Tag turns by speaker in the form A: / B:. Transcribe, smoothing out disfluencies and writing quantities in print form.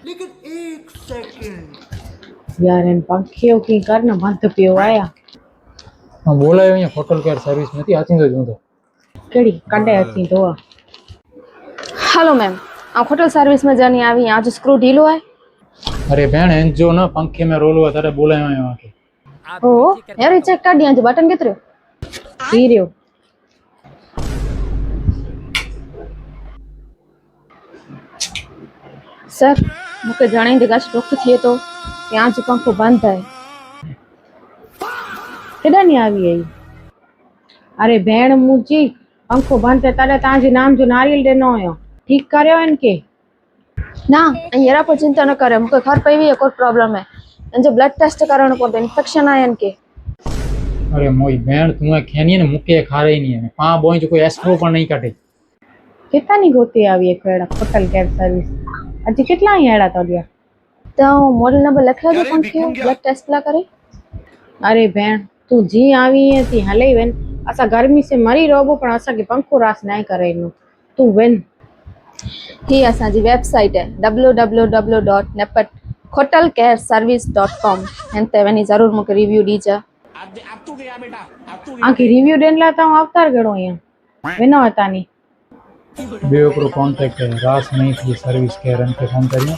A: लेकिन एक सेकंड
B: यार इन पंखियों की करना बंद पियो आया
C: બોલાયો અહીંયા હોટલ કેર સર્વિસ નથી આચીંદો જ હું તો
B: केड़ी कंडे अची तो
D: हेलो मैम आप होटल सर्विस में जानी आई आज स्क्रू ढीलो है
C: અરે બેન એન જો ને પંખે મેં રોલવા તારે બોલાયો અહીંયા કે
D: ओ यार ये चेक कर दिया जो बटन कितरे
B: पी रहो
D: सर मुझे जाने दिगा दुख थिए तो यहाँ जो पंखो बंद है
B: केड़ा नहीं आवी आई अरे भेण मुजी पंखो बंद है तारे ताजी नाम जो नारियल देनो हो ठीक करयो इनके
D: ना येरा पर चिंता न करे मुझे घर पे भी कोई प्रॉब्लम है जो ब्लड टेस्ट कराना पड़ता इन्फेक्शन आया इनके
C: અરે મોઈ બેન તું આ ખેની ને મુકે ખારે નહીં અને પા બોય જો કોઈ એસ્ટ્રો પણ નહીં કાઢે
B: कितना नहीं गोती आवी एक एड़ा होटल केर सर्विस अजी कितना ही एड़ा तो दिया
D: तो मॉडल नंबर लिखा जो पंखे ब्लड टेस्ट ला करे
B: अरे भेण तू जी आवी है ती हले वेन असा गर्मी से मरी रोबो पण असा के पंखो रास नहीं करे नु तू वेन
D: ही असा जी वेबसाइट है www.nepathotelcareservice.com हंते वनी जरूर मुके रिव्यू दीजा
B: आके रिव्यू देन लाता हूं अवतार गड़ो यहाँ वेनो हता नहीं
C: બે ઓકરો કોન્ટેક્ટ રાસ નહીં થી સર્વિસ કેર એમ કે ફોન કર્યો